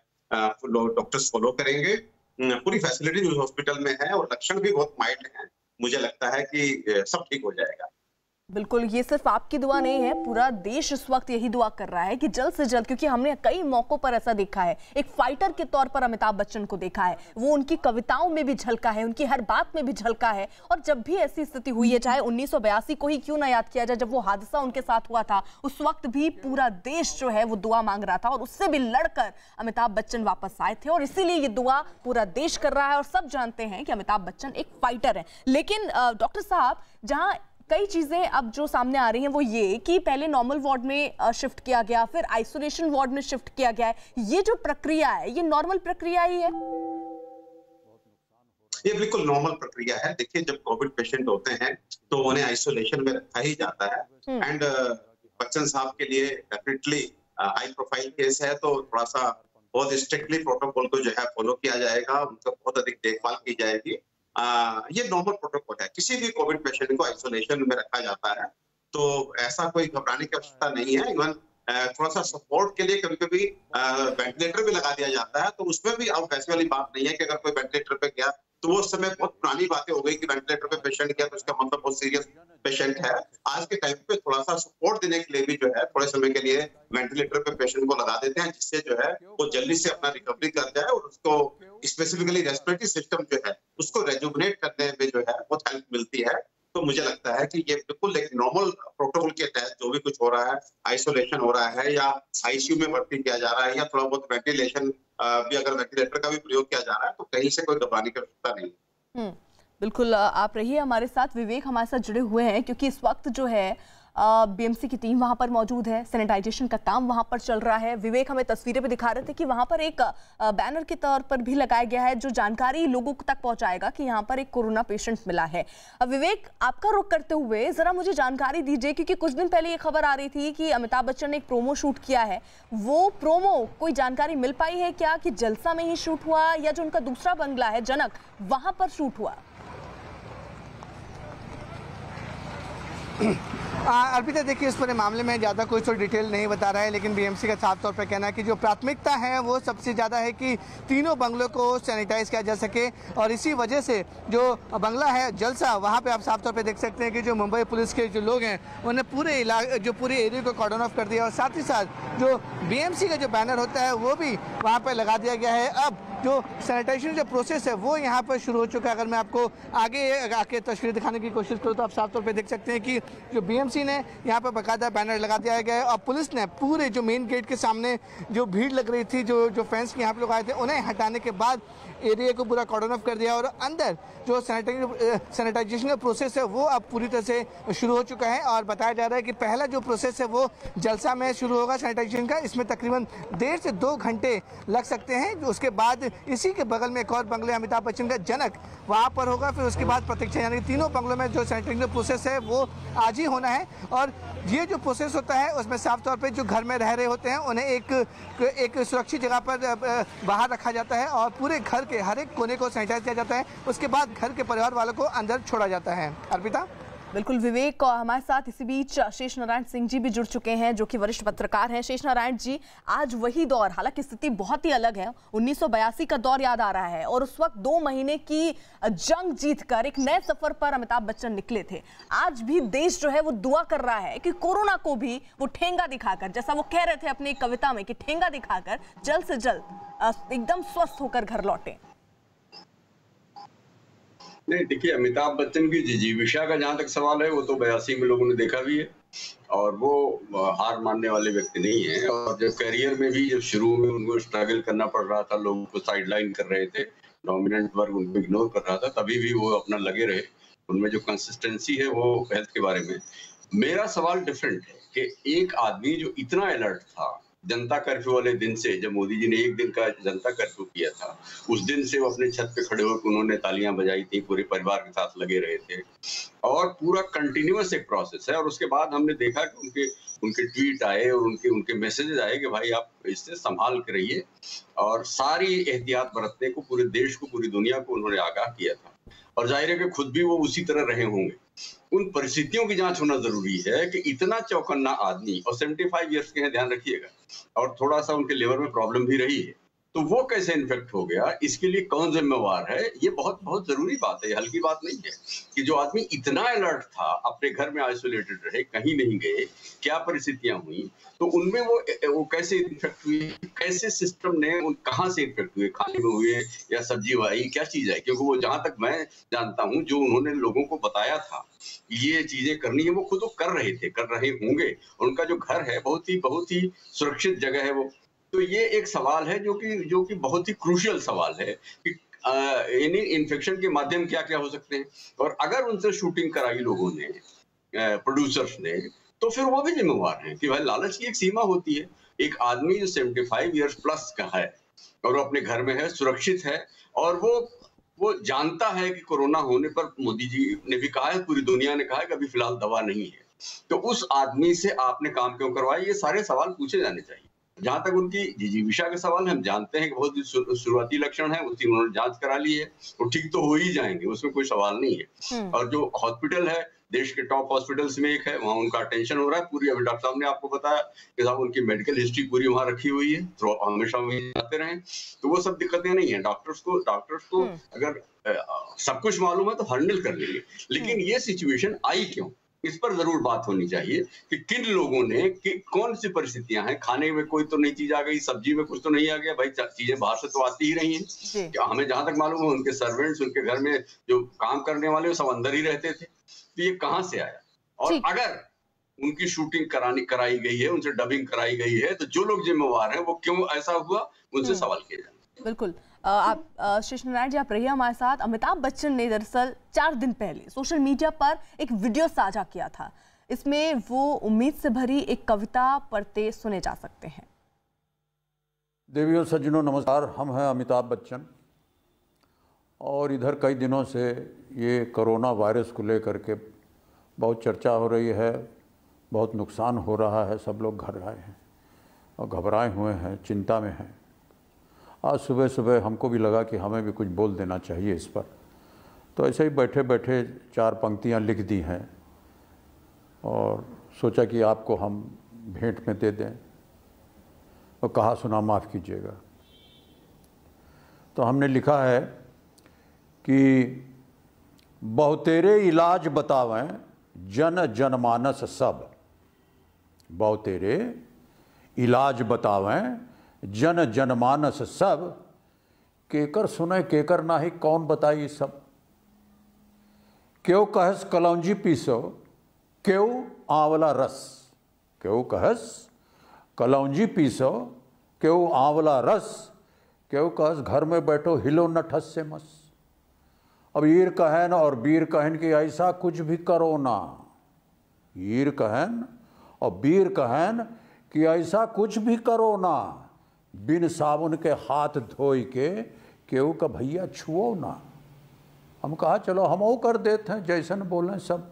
E: डॉक्टर्स फॉलो करेंगे। पूरी फैसिलिटी उस हॉस्पिटल में है और लक्षण भी बहुत माइल्ड हैं। मुझे लगता है कि सब ठीक हो जाएगा।
A: बिल्कुल, ये सिर्फ आपकी दुआ नहीं है, पूरा देश इस वक्त यही दुआ कर रहा है कि जल्द से जल्द, क्योंकि हमने कई मौकों पर ऐसा देखा है, एक फाइटर के तौर पर अमिताभ बच्चन को देखा है, वो उनकी कविताओं में भी झलका है, उनकी हर बात में भी झलका है। और जब भी ऐसी स्थिति हुई है, चाहे 1982 को ही क्यों ना याद किया जाए, जब वो हादसा उनके साथ हुआ था, उस वक्त भी पूरा देश जो है वो दुआ मांग रहा था और उससे भी लड़कर अमिताभ बच्चन वापस आए थे। और इसीलिए ये दुआ पूरा देश कर रहा है और सब जानते हैं कि अमिताभ बच्चन एक फाइटर है। लेकिन डॉक्टर साहब, जहां कई चीजें अब जो सामने आ रही हैं वो ये कि पहले नॉर्मल वार्ड में शिफ्ट किया गया, फिर आइसोलेशन वार्ड में शिफ्ट किया गया है, ये जो प्रक्रिया है ये नॉर्मल प्रक्रिया ही है?
E: ये बिल्कुल नॉर्मल प्रक्रिया है। देखिए, जब कोविड पेशेंट होते हैं तो उन्हें आइसोलेशन में रखा ही जाता है। एंड बच्चन साहब के लिए डेफिनेटली हाई प्रोफाइल केस है, तो थोड़ा सा बहुत स्ट्रिक्टली प्रोटोकॉल को जो है फॉलो किया जाएगा, उनका बहुत अधिक देखभाल की जाएगी। ये नॉर्मल प्रोटोकॉल है। किसी भी कोविड पेशेंट को आइसोलेशन में रखा जाता है, तो ऐसा कोई घबराने की आवश्यकता नहीं है। इवन थोड़ा सा सपोर्ट के लिए कभी कभी वेंटिलेटर भी लगा दिया जाता है, तो उसमें भी अब वैसे वाली बात नहीं है कि अगर कोई वेंटिलेटर पे गया तो वो उस समय बहुत पुरानी बातें हो गई कि वेंटिलेटर पे पेशेंट गया तो उसका मतलब बहुत सीरियस पेशेंट है। आज के टाइम पे थोड़ा सा सपोर्ट देने के लिए भी जो है थोड़े समय के लिए वेंटिलेटर पे पेशेंट को लगा देते हैं, जिससे जो है वो जल्दी से अपना रिकवरी कर जाए और उसको स्पेसिफिकली रेस्पिरेटरी सिस्टम जो है उसको रेजुविनेट करने में जो है बहुत हेल्प मिलती है। तो मुझे लगता है कि ये बिल्कुल एक नॉर्मल प्रोटोकॉल के तहत जो भी कुछ हो रहा है, आइसोलेशन हो रहा है या आईसीयू में भर्ती किया जा रहा है या थोड़ा बहुत वेंटिलेशन भी अगर वेंटिलेटर का भी प्रयोग किया जा रहा है, तो कहीं से कोई घबराने की आवश्यकता नहीं।
A: बिल्कुल, आप रहिए हमारे साथ। विवेक हमारे साथ जुड़े हुए हैं क्योंकि इस वक्त जो है बीएमसी की टीम वहां पर मौजूद है, सैनिटाइजेशन का काम वहां पर चल रहा है। विवेक हमें तस्वीरें भी दिखा रहे थे कि वहां पर एक बैनर के तौर पर भी लगाया गया है जो जानकारी लोगों तक पहुंचाएगा कि यहाँ पर एक कोरोना पेशेंट मिला है। विवेक, आपका रुख करते हुए जरा मुझे जानकारी दीजिए, क्योंकि कुछ दिन पहले ये खबर आ रही थी कि अमिताभ बच्चन ने एक प्रोमो शूट किया है, वो प्रोमो कोई जानकारी मिल पाई है क्या कि जलसा में ही शूट हुआ या जो उनका दूसरा बंगला है जनक वहां पर शूट हुआ?
B: अर्पिता, देखिए इस पूरे मामले में ज़्यादा कोई तो डिटेल नहीं बता रहा है, लेकिन बीएमसी का साफ तौर पर कहना है कि जो प्राथमिकता है वो सबसे ज़्यादा है कि तीनों बंगलों को सैनिटाइज किया जा सके। और इसी वजह से जो बंगला है जलसा, वहाँ पे आप साफ तौर पे देख सकते हैं कि जो मुंबई पुलिस के जो लोग हैं उन्होंने पूरे एरिया को कॉर्डन ऑफ कर दिया और साथ ही साथ जो बीएमसी का जो बैनर होता है वो भी वहाँ पर लगा दिया गया है। अब जो सैनिटाइजेशन जो प्रोसेस है वो यहाँ पर शुरू हो चुका है। अगर मैं आपको आगे आके तस्वीर दिखाने की कोशिश करूँ तो आप साफ तौर पे देख सकते हैं कि जो बीएमसी ने यहाँ पर बाकायदा बैनर लगा दिया गया है और पुलिस ने पूरे जो मेन गेट के सामने जो भीड़ लग रही थी, जो फैंस यहाँ पे लोग आए थे, उन्हें हटाने के बाद एरिया को पूरा कॉर्डन ऑफ कर दिया और अंदर जो सैनिटाइजेशन का प्रोसेस है वो अब पूरी तरह से शुरू हो चुका है। और बताया जा रहा है कि पहला जो प्रोसेस है वो जलसा में शुरू होगा सैनिटाइजेशन का। इसमें तकरीबन 1.5 से 2 घंटे लग सकते हैं। उसके बाद इसी के बगल में एक और बंगले अमिताभ बच्चन का जनक, वहाँ पर होगा। फिर उसके बाद प्रतीक्षा, यानी तीनों बंगलों में जो सैनिटाइजेशन प्रोसेस है वो आज ही होना है। और ये जो प्रोसेस होता है उसमें साफ तौर पे जो घर में रह रहे होते हैं उन्हें एक सुरक्षित जगह पर बाहर रखा जाता है और पूरे घर के हर एक कोने को सैनिटाइज किया जाता है। उसके बाद घर के परिवार वालों को अंदर छोड़ा जाता है। अर्पिता।
A: बिल्कुल विवेक, और हमारे साथ इसी बीच शेष नारायण सिंह जी भी जुड़ चुके हैं जो कि वरिष्ठ पत्रकार हैं। शेष नारायण जी, आज वही दौर, हालांकि स्थिति बहुत ही अलग है, 1982 का दौर याद आ रहा है और उस वक्त 2 महीने की जंग जीतकर एक नए सफर पर अमिताभ बच्चन निकले थे। आज भी देश जो है वो दुआ कर रहा है कि कोरोना को भी वो ठेंगा दिखाकर, जैसा वो कह रहे थे अपनी कविता में कि ठेंगा दिखाकर जल्द से जल्द एकदम स्वस्थ होकर घर लौटे।
F: नहीं, देखिए, अमिताभ बच्चन की जिजीविषा का जहां तक सवाल है वो तो 82 में लोगों ने देखा भी है और वो हार मानने वाले व्यक्ति नहीं है। और जब करियर में भी जब शुरू में उनको स्ट्रगल करना पड़ रहा था, लोगों को साइडलाइन कर रहे थे, डोमिनेंट वर्ग उनको इग्नोर कर रहा था, तभी भी वो अपना लगे रहे। उनमें जो कंसिस्टेंसी है वो हेल्थ के बारे में। मेरा सवाल डिफरेंट है कि एक आदमी जो इतना अलर्ट था जनता कर्फ्यू वाले दिन से, जब मोदी जी ने एक दिन का जनता कर्फ्यू किया था, उस दिन से वो अपने छत पे खड़े होकर उन्होंने तालियां बजाई थी, पूरे परिवार के साथ लगे रहे थे और पूरा कंटिन्यूअस एक प्रोसेस है। और उसके बाद हमने देखा कि उनके ट्वीट आए और उनके मैसेजेस आए कि भाई आप इससे संभाल के रहिए, और सारी एहतियात बरतने को पूरे देश को, पूरी दुनिया को उन्होंने आगाह किया था। और जाहिर है कि खुद भी वो उसी तरह रहे होंगे। उन परिस्थितियों की जांच होना जरूरी है कि इतना चौकन्ना आदमी, और 75 ईयर्स के हैं, ध्यान रखिएगा, और थोड़ा सा उनके लिवर में प्रॉब्लम भी रही है, तो वो कैसे इन्फेक्ट हो गया, इसके लिए कौन जिम्मेवार है, ये बहुत बहुत जरूरी बात है, हल्की बात नहीं है। कि जो आदमी इतना अलर्ट था, अपने घर में आइसोलेटेड रहे, कहीं नहीं गए, क्या परिस्थितियां हुई, तो उनमें वो कैसे इन्फेक्ट हुए, कैसे सिस्टम ने कहाँ से इन्फेक्ट हुए, खाने में हुए या सब्जी वाई, क्या चीज है। क्योंकि वो, जहां तक मैं जानता हूँ, जो उन्होंने लोगों को बताया था ये चीजें करनी है, वो खुद कर रहे थे, कर रहे होंगे। उनका जो घर है बहुत ही सुरक्षित जगह है वो। तो ये एक सवाल है जो कि बहुत ही क्रूशियल सवाल है कि इन्फेक्शन के माध्यम क्या क्या हो सकते हैं। और अगर उनसे शूटिंग कराई लोगों ने, प्रोड्यूसर्स ने, तो फिर वो भी जिम्मेवार हैं कि भाई लालच की एक सीमा होती है। एक आदमी जो 75 ईयर्स प्लस का है और वो अपने घर में है, सुरक्षित है, और वो जानता है कि कोरोना होने पर, मोदी जी ने भी कहा है, पूरी दुनिया ने कहा है कि अभी फिलहाल दवा नहीं है, तो उस आदमी से आपने काम क्यों करवाया, ये सारे सवाल पूछे जाने चाहिए। जहां तक उनकी जिजीविषा के सवाल हम जानते हैं कि बहुत ही शुरुआती लक्षण है, उसकी उन्होंने जांच करा ली है, वो ठीक तो हो ही जाएंगे, उसमें कोई सवाल नहीं है। और जो हॉस्पिटल है, देश के टॉप हॉस्पिटल्स में एक है, वहाँ उनका अटेंशन हो रहा है पूरी। अभी डॉक्टर साहब ने आपको बताया कि साहब उनकी मेडिकल हिस्ट्री पूरी वहाँ रखी हुई है, तो हमेशा वहीं जाते रहे, तो वो सब दिक्कतें नहीं है। डॉक्टर्स को अगर सब कुछ मालूम है तो हैंडल कर लेंगे। लेकिन ये सिचुएशन आई क्यों, इस पर जरूर बात होनी चाहिए कि किन लोगों ने, कौन सी परिस्थितियां हैं, खाने में कोई तो नई चीज आ गई, सब्जी में कुछ तो नहीं आ गया, भाई चीजें बाहर से तो आती ही रही हैं। क्या हमें जहां तक मालूम है, उनके सर्वेंट्स, उनके घर में जो काम करने वाले वो सब अंदर ही रहते थे, तो ये कहां से आया। और अगर उनकी शूटिंग कराई गई है, उनसे डबिंग कराई गई है, तो जो लोग जिम्मेवार हैं वो क्यों ऐसा हुआ, उनसे सवाल किए जाए।
A: बिल्कुल। आप शेष नारायण जी, आप रहिए हमारे साथ। अमिताभ बच्चन ने दरअसल 4 दिन पहले सोशल मीडिया पर एक वीडियो साझा किया था। इसमें वो उम्मीद से भरी एक कविता पढ़ते सुने जा सकते हैं।
G: देवियों सज्जनों नमस्कार, हम हैं अमिताभ बच्चन और इधर कई दिनों से ये कोरोना वायरस को लेकर के बहुत चर्चा हो रही है, बहुत नुकसान हो रहा है, सब लोग घर आए हैं और घबराए हुए हैं, चिंता में हैं। आज सुबह सुबह हमको भी लगा कि हमें भी कुछ बोल देना चाहिए इस पर, तो ऐसे ही बैठे बैठे 4 पंक्तियां लिख दी हैं और सोचा कि आपको हम भेंट में दे दें, और कहा सुना माफ़ कीजिएगा। तो हमने लिखा है कि बहुतेरे इलाज बतावें जन जनमानस सब, बहुतेरे इलाज बतावें जन जनमानस सब, केकर सुने केकर नाही कौन बताई सब। क्यों कहस कलौंजी पीसो क्यों आंवला रस, क्यों कहस कलौंजी पीसो क्यों आंवला रस, क्यों कहस घर में बैठो हिलो न ठस से मस। अब ईर कहन और बीर कहन कि ऐसा कुछ भी करो ना, ईर कहन और बीर कहन कि ऐसा कुछ भी करो ना, बिन साबुन के हाथ धोई के केहू का भैया छुओ ना। हम कहा चलो हमऊ कर देते हैं जैसन बोलें सब।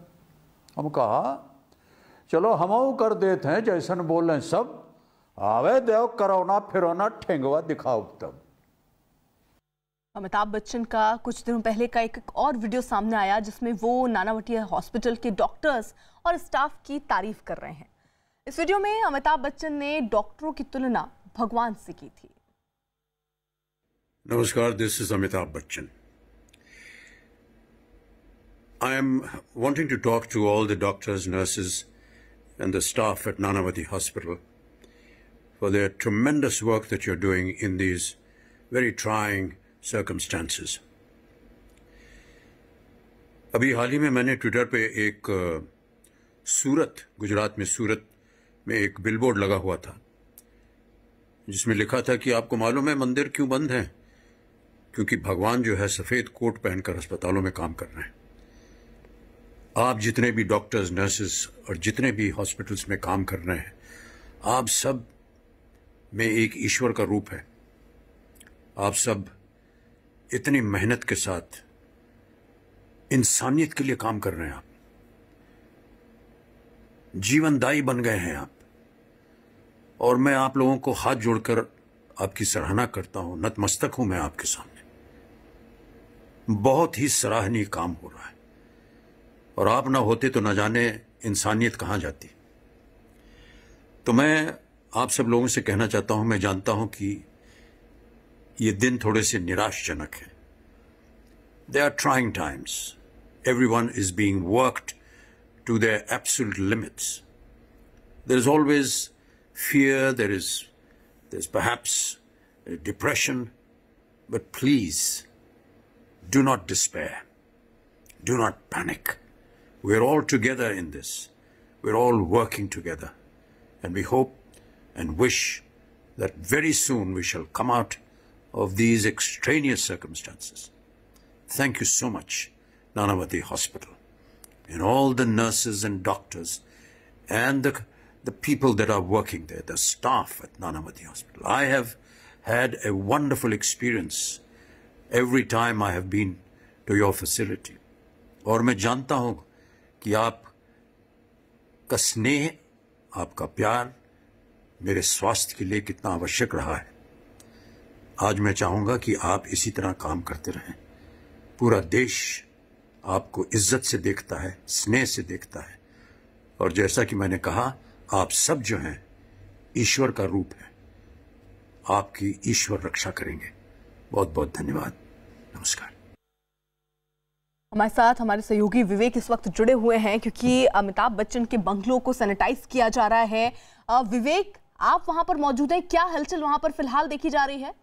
G: हम कहा चलो हमऊ कर देते हैं जैसन बोलें सब, आवे देव करौना फिरौना ठेंगवा दिखाओ तब।
A: अमिताभ बच्चन का कुछ दिनों पहले का एक और वीडियो सामने आया जिसमें वो नानावती हॉस्पिटल के डॉक्टर्स और स्टाफ की तारीफ कर रहे हैं। इस वीडियो में अमिताभ बच्चन ने डॉक्टरों की तुलना भगवान से की थी।
H: नमस्कार, this is Amitabh Bachchan. I am wanting to talk to all the doctors, nurses and the staff at Nanavati Hospital for their tremendous work that you're doing in these very trying circumstances. अभी हाल ही में मैंने ट्विटर पे एक सूरत, गुजरात में सूरत में एक billboard लगा हुआ था जिसमें लिखा था कि आपको मालूम है मंदिर क्यों बंद हैं? क्योंकि भगवान जो है सफेद कोट पहनकर अस्पतालों में काम कर रहे हैं। आप जितने भी डॉक्टर्स, नर्सेस और जितने भी हॉस्पिटल्स में काम कर रहे हैं, आप सब में एक ईश्वर का रूप है। आप सब इतनी मेहनत के साथ इंसानियत के लिए काम कर रहे हैं। आप जीवनदायी बन गए हैं आप, और मैं आप लोगों को हाथ जोड़कर आपकी सराहना करता हूं, नतमस्तक हूं मैं आपके सामने। बहुत ही सराहनीय काम हो रहा है, और आप ना होते तो न जाने इंसानियत कहां जाती। तो मैं आप सब लोगों से कहना चाहता हूं, मैं जानता हूं कि ये दिन थोड़े से निराशजनक हैं। They are trying times. Everyone is being worked to their absolute limits. There is always fear, there's perhaps depression, but please do not despair. Do not panic. We're all together in this. We're all working together. And we hope and wish that very soon we shall come out of these extraneous circumstances. Thank you so much, Nanavati Hospital, and all the nurses and doctors and the people that are working there, the staff at Nanavati Hospital. I have had a wonderful experience every time I have been to your facility. और मैं जानता हूं कि आप का स्नेह, आपका प्यार मेरे स्वास्थ्य के लिए कितना आवश्यक रहा है। आज मैं चाहूंगा कि आप इसी तरह काम करते रहें। पूरा देश आपको इज्जत से देखता है, स्नेह से देखता है, और जैसा कि मैंने कहा, आप सब जो हैं ईश्वर का रूप है। आपकी ईश्वर रक्षा करेंगे। बहुत बहुत धन्यवाद। नमस्कार।
A: हमारे साथ हमारे सहयोगी विवेक इस वक्त जुड़े हुए हैं क्योंकि अमिताभ बच्चन के बंगलों को सैनिटाइज किया जा रहा है। विवेक, आप वहां पर मौजूद हैं, क्या हलचल वहां पर फिलहाल देखी जा रही है?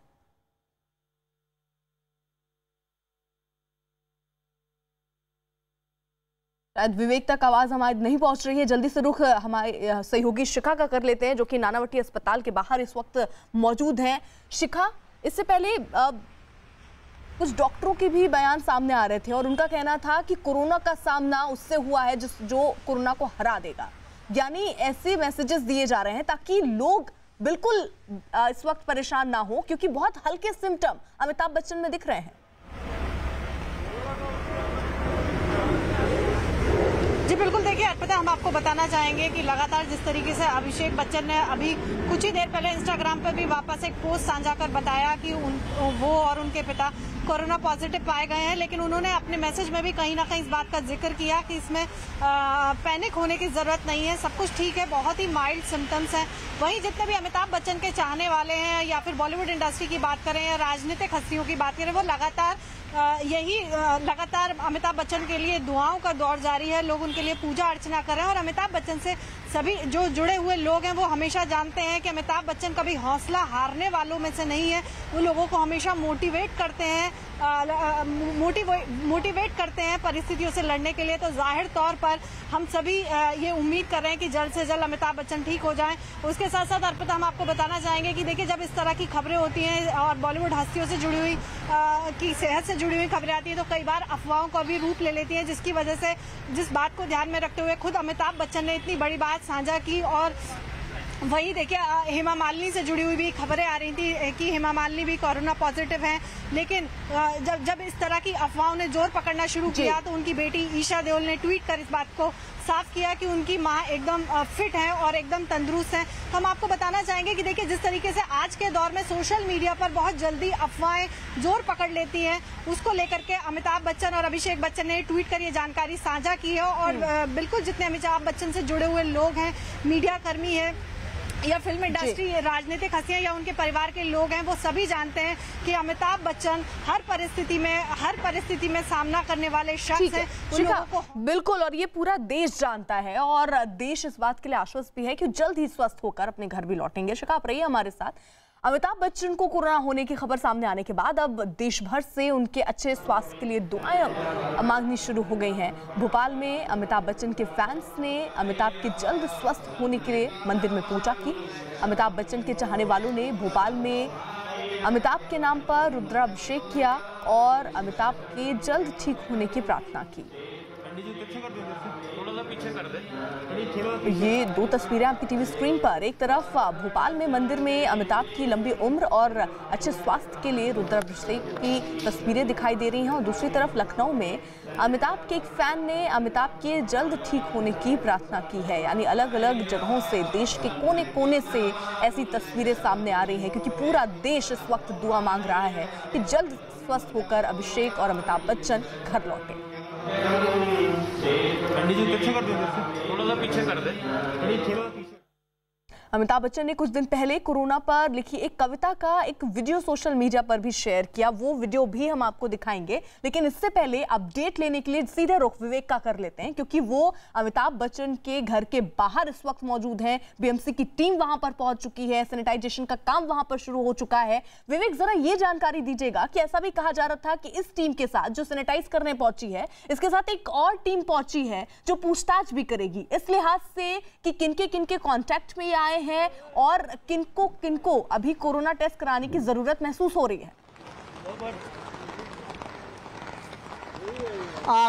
A: शायद विवेक तक आवाज हमारी नहीं पहुंच रही है। जल्दी से रुख हमारे सहयोगी शिखा का कर लेते हैं जो कि नानावटी अस्पताल के बाहर इस वक्त मौजूद हैं। शिखा, इससे पहले कुछ डॉक्टरों के भी बयान सामने आ रहे थे और उनका कहना था कि कोरोना का सामना उससे हुआ है जो कोरोना को हरा देगा। यानी ऐसे मैसेजेस दिए जा रहे हैं ताकि लोग बिल्कुल इस वक्त परेशान ना हो, क्योंकि बहुत हल्के सिम्टम अमिताभ बच्चन में दिख रहे हैं।
D: जी बिल्कुल, देखिए अर्पिता, हम आपको बताना चाहेंगे कि लगातार जिस तरीके से अभिषेक बच्चन ने अभी कुछ ही देर पहले इंस्टाग्राम पर भी वापस एक पोस्ट साझा कर बताया कि वो और उनके पिता कोरोना पॉजिटिव पाए गए हैं, लेकिन उन्होंने अपने मैसेज में भी कहीं ना कहीं इस बात का जिक्र किया कि इसमें पैनिक होने की जरूरत नहीं है, सब कुछ ठीक है, बहुत ही माइल्ड सिम्टम्स हैं। वहीं जितने भी अमिताभ बच्चन के चाहने वाले हैं या फिर बॉलीवुड इंडस्ट्री की बात करें या राजनीतिक हस्तियों की बात करें, वो लगातार अमिताभ बच्चन के लिए दुआओं का दौर जारी है। लोग उनके लिए पूजा अर्चना कर रहे हैं और अमिताभ बच्चन से सभी जो जुड़े हुए लोग हैं वो हमेशा जानते हैं कि अमिताभ बच्चन कभी हौसला हारने वालों में से नहीं है। वो लोगों को हमेशा मोटिवेट करते हैं परिस्थितियों से लड़ने के लिए। तो जाहिर तौर पर हम सभी ये उम्मीद कर रहे हैं कि जल्द से जल्द अमिताभ बच्चन ठीक हो जाएं। उसके साथ साथ अर्पिता, हम आपको बताना चाहेंगे कि देखिए, जब इस तरह की खबरें होती हैं और बॉलीवुड हस्तियों से जुड़ी हुई की सेहत से जुड़ी हुई खबरें आती हैं तो कई बार अफवाहों का भी रूप ले लेती हैं, जिसकी वजह से जिस बात को ध्यान में रखते हुए खुद अमिताभ बच्चन ने इतनी बड़ी बात साझा की और वही देखिए, हेमा मालिनी से जुड़ी हुई भी खबरें आ रही थी कि हेमा मालिनी भी कोरोना पॉजिटिव हैं, लेकिन जब इस तरह की अफवाहों ने जोर पकड़ना शुरू किया तो उनकी बेटी ईशा देओल ने ट्वीट कर इस बात को साफ किया कि उनकी मां एकदम फिट हैं और एकदम तंदुरुस्त हैं। तो हम आपको बताना चाहेंगे कि देखिए, जिस तरीके से आज के दौर में सोशल मीडिया पर बहुत जल्दी अफवाहें जोर पकड़ लेती हैं, उसको लेकर के अमिताभ बच्चन और अभिषेक बच्चन ने ट्वीट कर ये जानकारी साझा की है। और बिल्कुल जितने अमिताभ बच्चन से जुड़े हुए लोग हैं, मीडिया कर्मी है या फिल्म इंडस्ट्री, राजनीतिक हस्तियां या उनके परिवार के लोग हैं, वो सभी जानते हैं कि अमिताभ बच्चन हर परिस्थिति में सामना करने वाले शख्स हैं। उन लोगों को
A: बिल्कुल, और ये पूरा देश जानता है और देश इस बात के लिए आश्वस्त भी है कि जल्द ही स्वस्थ होकर अपने घर भी लौटेंगे। शिखा, आप रहिए हमारे साथ। अमिताभ बच्चन को कोरोना होने की खबर सामने आने के बाद अब देश भर से उनके अच्छे स्वास्थ्य के लिए दुआएं मांगनी शुरू हो गई हैं। भोपाल में अमिताभ बच्चन के फैंस ने अमिताभ के जल्द स्वस्थ होने के लिए मंदिर में पूजा की। अमिताभ बच्चन के चाहने वालों ने भोपाल में अमिताभ के नाम पर रुद्राभिषेक किया और अमिताभ के जल्द ठीक होने की प्रार्थना की। ये दो तस्वीरें आपकी टीवी स्क्रीन पर, एक तरफ भोपाल में मंदिर में अमिताभ की लंबी उम्र और अच्छे स्वास्थ्य के लिए रुद्राभिषेक की तस्वीरें दिखाई दे रही हैं और दूसरी तरफ लखनऊ में अमिताभ के एक फैन ने अमिताभ के जल्द ठीक होने की प्रार्थना की है। यानी अलग अलग जगहों से, देश के कोने कोने से ऐसी तस्वीरें सामने आ रही हैं क्योंकि पूरा देश इस वक्त दुआ मांग रहा है कि जल्द स्वस्थ होकर अभिषेक और अमिताभ बच्चन घर लौटे।
C: थोड़ा सा पीछे कर दे।
A: अमिताभ बच्चन ने कुछ दिन पहले कोरोना पर लिखी एक कविता का एक वीडियो सोशल मीडिया पर भी शेयर किया। वो वीडियो भी हम आपको दिखाएंगे, लेकिन इससे पहले अपडेट लेने के लिए सीधे रुख विवेक का कर लेते हैं क्योंकि वो अमिताभ बच्चन के घर के बाहर इस वक्त मौजूद हैं। बीएमसी की टीम वहां पर पहुंच चुकी है, सैनिटाइजेशन का काम वहां पर शुरू हो चुका है। विवेक, जरा ये जानकारी दीजिएगा कि ऐसा भी कहा जा रहा था कि इस टीम के साथ जो सैनिटाइज करने पहुंची है, इसके साथ एक और टीम पहुंची है जो पूछताछ भी करेगी, इस लिहाज से कि किनके कॉन्टैक्ट में ये आए हैं और किनको अभी कोरोना टेस्ट कराने की जरूरत महसूस हो रही है।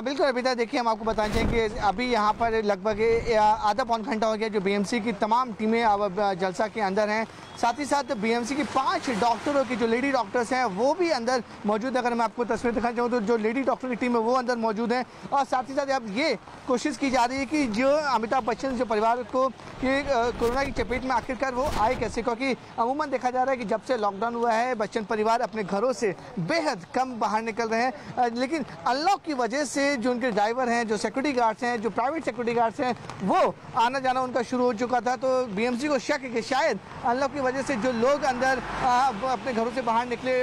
B: बिल्कुल अभिता, देखिए हम आपको बताना चाहेंगे कि अभी यहाँ पर लगभग आधा पौन घंटा हो गया जो बीएमसी की तमाम टीमें अब जलसा के अंदर हैं। साथ ही साथ बीएमसी की 5 डॉक्टरों की जो लेडी डॉक्टर्स हैं वो भी अंदर मौजूद है। अगर मैं आपको तस्वीर दिखाना चाहूँ तो जो लेडी डॉक्टर की टीम है वो अंदर मौजूद है और साथ ही साथ अब ये कोशिश की जा रही है कि जो अमिताभ बच्चन जो परिवार को कि कोरोना की चपेट में आखिरकार वो आए कैसे, क्योंकि अमूमन देखा जा रहा है कि जब से लॉकडाउन हुआ है बच्चन परिवार अपने घरों से बेहद कम बाहर निकल रहे हैं, लेकिन अनलॉक की वजह से जो उनके ड्राइवर हैं, जो सिक्योरिटी गार्ड्स हैं, जो प्राइवेट सिक्योरिटी गार्ड्स हैं, वो आना जाना उनका शुरू हो चुका था। तो बीएमसी को शक है कि शायद अनलॉक की वजह से जो लोग अंदर अपने घरों से बाहर निकले,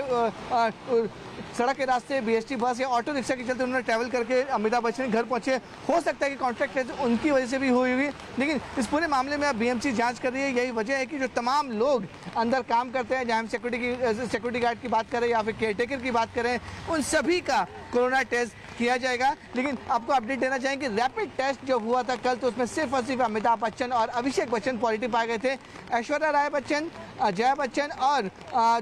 B: सड़क के रास्ते बीएसटी बस या ऑटो रिक्शा के चलते उन्होंने ट्रैवल करके अमिताभ बच्चन घर पहुंचे, हो सकता है कि कॉन्ट्रैक्ट उनकी वजह से भी हुई हुई। लेकिन इस पूरे मामले में अब बीएमसी जांच कर रही है। यही वजह है कि जो तमाम लोग अंदर काम करते हैं, जहाँ हम सिक्योरिटी गार्ड की बात करें या फिर केयरटेकर की बात करें, उन सभी का कोरोना टेस्ट किया जाएगा। लेकिन आपको अपडेट देना चाहेंगे, रैपिड टेस्ट जो हुआ था कल तो उसमें सिर्फ और सिर्फ अमिताभ बच्चन और अभिषेक बच्चन पॉजिटिव पाए गए थे। ऐश्वर्या राय बच्चन, जया बच्चन और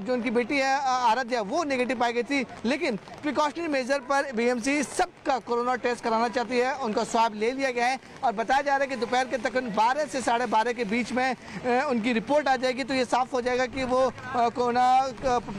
B: जो उनकी बेटी है आराध्या वो नेगेटिव पाई गई थी। लेकिन प्रिकॉशनरी मेजर पर बीएमसी सबका कोरोना टेस्ट कराना चाहती है, उनका स्वाब ले लिया गया है और बताया जा रहा है कि दोपहर के तकरीबन 12 से 12:30 के बीच में उनकी रिपोर्ट आ जाएगी तो ये साफ हो जाएगा कि वो कोरोना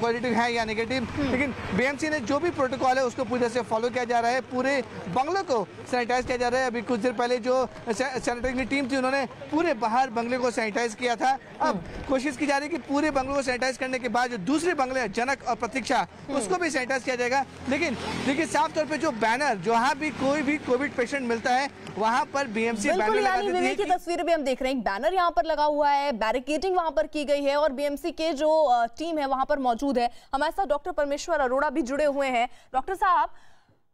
B: पॉजिटिव है या नेगेटिव। लेकिन बीएमसी ने जो भी प्रोटोकॉल है उसको पूरी तरह से फॉलो किया जा रहा है, पूरे बंगले को सैनिटाइज किया जा रहा है। अभी कुछ देर पहले जो सैनिटाइजिंग टीम थी उन्होंने पूरे बाहर बंगले को सैनिटाइज किया था। अब कोशिश की जा रही है कि पूरे बंगले को सैनिटाइज करने के बाद जो दूसरे बंगले जनक और प्रतीक्षा उसको भी सैनिटाइज किया जाएगा। लेकिन देखिए साफ तौर पे जो बैनर जहाँ भी कोई भी कोविड पेशेंट मिलता है वहाँ पर बीएमसी बैनर लगा देती है।
A: विवेक की तस्वीरें भी हम देख रहे हैं, बैनर यहाँ पर लगा हुआ है, बैरिकेडिंग वहाँ पर की गई है और बीएमसी के जो टीम है वहाँ पर मौजूद है। हमारे साथ डॉक्टर परमेश्वर अरोड़ा भी जुड़े हुए हैं। डॉक्टर साहब,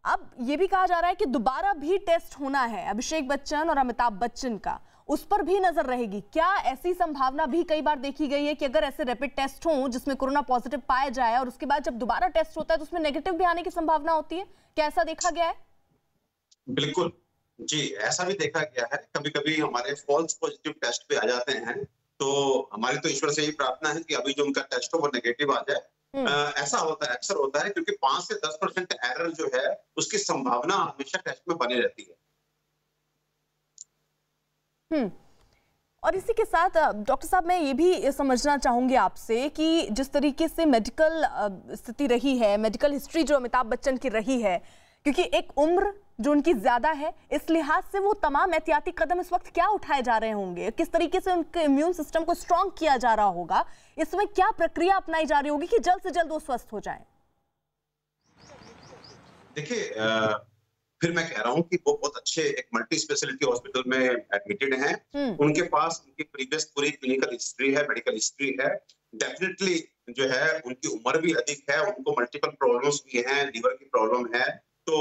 A: अब ये भी कहा जा रहा है कि दोबारा भी टेस्ट होना है अभिषेक बच्चन और अमिताभ बच्चन का, उस पर भी नजर रहेगी। क्या ऐसी संभावना भी कई बार देखी गई है कि अगर ऐसे रैपिड टेस्ट हों जिसमें कोरोना पॉजिटिव पाया जाए और उसके बाद जब दोबारा टेस्ट होता है तो उसमें नेगेटिव भी आने की संभावना होती है? क्या ऐसा देखा गया है?
E: बिल्कुल जी, ऐसा भी देखा गया है। कभी कभी हमारे फॉल्स पॉजिटिव टेस्ट पे आ जाते हैं तो हमारी तो ईश्वर से यही प्रार्थना है कि अभी जो उनका टेस्ट हो वो नेगेटिव आ जाए। ऐसा होता है, अक्सर होता है, क्योंकि 5 से 10% एरर जो है उसकी संभावना हमेशा टेस्ट में बनी रहती है।
A: और इसी के साथ डॉक्टर साहब मैं ये भी समझना चाहूंगी आपसे कि जिस तरीके से मेडिकल स्थिति रही है, मेडिकल हिस्ट्री जो अमिताभ बच्चन की रही है, क्योंकि एक उम्र जो उनकी ज्यादा है, इस लिहाज से वो तमाम एहतियाती कदम इस वक्त क्या उठाए जा रहे होंगे, किस तरीके से उनके इम्यून सिस्टम को स्ट्रॉन्ग किया जा रहा होगा, इसमें क्या प्रक्रिया अपनाई जा रही होगी कि जल्द से जल्द वो स्वस्थ हो जाए?
E: देखिए, फिर मैं कह रहा हूं कि वो बहुत अच्छे एक मल्टी स्पेशलिटी हॉस्पिटल में एडमिटेड हैं। उनके पास उनकी प्रीवियस पूरी क्लिनिकल हिस्ट्री है, मेडिकल हिस्ट्री है। डेफिनेटली जो है उनकी उम्र भी अधिक है, उनको मल्टीपल प्रॉब्लम्स भी हैं, लीवर की प्रॉब्लम है, तो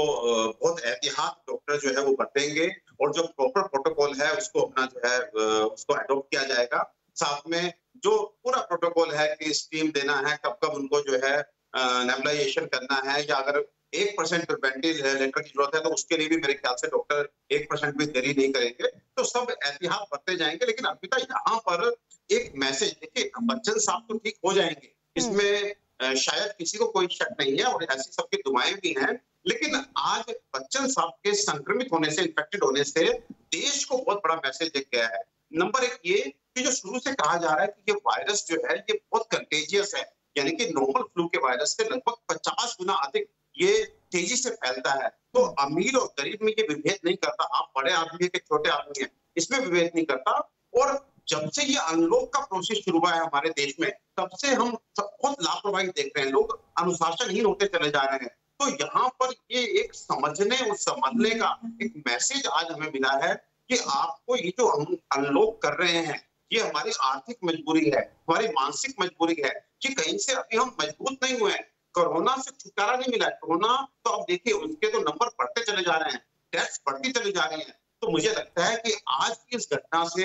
E: बहुत एहतियात डॉक्टर जो है वो बरतेंगे और जो प्रॉपर प्रोटोकॉल है उसको अपना जो है उसको अडॉप्ट किया जाएगा। साथ में जो पूरा प्रोटोकॉल है कि स्टीम देना है, कब कब उनको जो है नेबुलाइजेशन करना है, या अगर 1% वेंटिलेटर की जरूरत है तो उसके लिए भी मेरे ख्याल से डॉक्टर 1% भी देरी नहीं करेंगे, तो सब एहतियात बरते जाएंगे। लेकिन अभी तक यहाँ पर एक मैसेज, देखिए बच्चन साहब तो ठीक हो जाएंगे, इसमें शायद किसी को कोई शक नहीं है और ऐसी सबकी दुआएं भी हैं, लेकिन आज बच्चन साहब के संक्रमित होने से, इन्फेक्टेड होने से देश को बहुत बड़ा मैसेज दिख गया है। नंबर एक ये कि जो शुरू से कहा जा रहा है कि ये वायरस जो है ये बहुत कंटेजियस है, यानी कि नॉर्मल फ्लू के वायरस से लगभग 50 गुना अधिक ये तेजी से फैलता है। तो अमीर और गरीब में ये विभेद नहीं करता, आप बड़े आदमी है कि छोटे आदमी है, इसमें विभेद नहीं करता। और जब से ये अनलॉक का प्रोसेस शुरू हुआ है हमारे देश में, तब से हम बहुत लापरवाही देख रहे हैं, लोग अनुशासनहीन होते चले जा रहे हैं। तो यहाँ पर ये एक समझने और समझने का एक मैसेज आज हमें मिला है कि आपको ये जो हम अनलॉक कर रहे हैं, ये हमारी आर्थिक मजबूरी है, हमारी मानसिक मजबूरी है कि कहीं से अभी हम मजबूत नहीं हुए हैं। कोरोना से छुटकारा नहीं मिला है। कोरोना तो अब देखिए उसके तो नंबर बढ़ते चले जा रहे हैं, डेथ्स बढ़ती चली जा रही हैं। तो मुझे लगता है कि आज की इस घटना से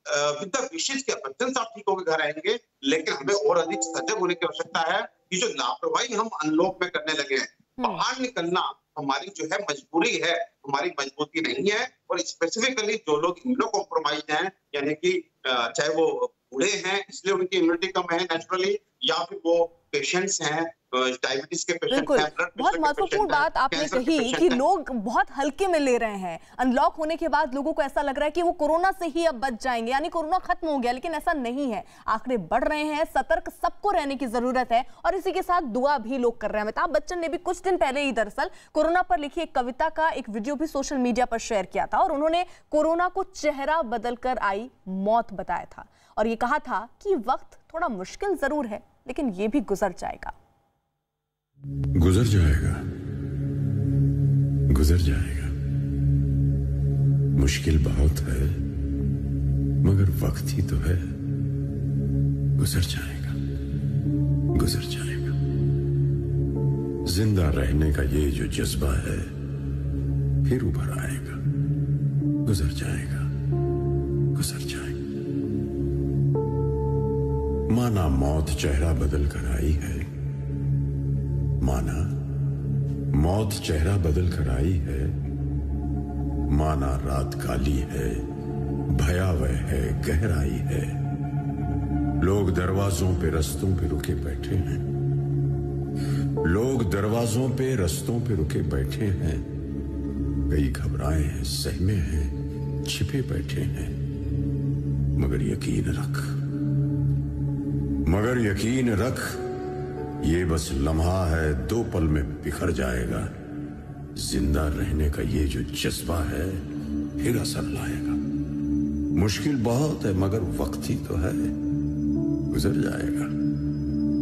E: विद द विशेष के बच्चन साहब ठीक होकर घर आएंगे, लेकिन हमें और अधिक सजग होने की आवश्यकता है कि जो लापरवाही हम अनलॉक में करने लगे हैं, बाहर निकलना हमारी जो है मजबूरी है, हमारी मजबूती नहीं है। और स्पेसिफिकली जो लोग इम्यूनो कॉम्प्रोमाइज्ड हैं, यानी कि चाहे वो बूढ़े हैं इसलिए उनकी इम्यूनिटी कम है नेचुरली, या फिर वो पेशेंट्स हैं, डायबिटीज के पेशेंट हैं।
A: बहुत महत्वपूर्ण बात आपने कही कि लोग बहुत हल्के में ले रहे हैं। अनलॉक होने के बाद लोगों को ऐसा लग रहा है कि वो कोरोना से ही अब बच जाएंगे, यानी कोरोना खत्म हो गया, लेकिन ऐसा नहीं है। आंकड़े बढ़ रहे हैं, सतर्क सबको रहने की जरूरत है और इसी के साथ दुआ भी लोग कर रहे हैं। अमिताभ बच्चन ने भी कुछ दिन पहले ही दरअसल कोरोना पर लिखी एक कविता का एक वीडियो भी सोशल मीडिया पर शेयर किया था और उन्होंने कोरोना को चेहरा बदलकर आई मौत बताया था और ये कहा था कि वक्त थोड़ा मुश्किल जरूर है, लेकिन ये भी गुजर जाएगा।
H: गुजर जाएगा, गुजर जाएगा। मुश्किल बहुत है मगर वक्त ही तो है। गुजर जाएगा, गुजर जाएगा। जिंदा रहने का ये जो जज्बा है फिर उभर आएगा। गुजर जाएगा, गुजर जाएगा। माना मौत चेहरा बदल कर आई है, माना मौत चेहरा बदल कर आई है, माना रात काली है, भयावह है, गहराई है। लोग दरवाजों पे रस्तों पे रुके बैठे हैं, लोग दरवाजों पे रस्तों पे रुके बैठे हैं। कई घबराए हैं, सहमे हैं, छिपे बैठे हैं। मगर यकीन रख, मगर यकीन रख, ये बस लम्हा है, 2 पल में बिखर जाएगा। जिंदा रहने का ये जो जज्बा है फिर असर लाएगा। मुश्किल बहुत है मगर वक्त ही तो है। गुजर जाएगा।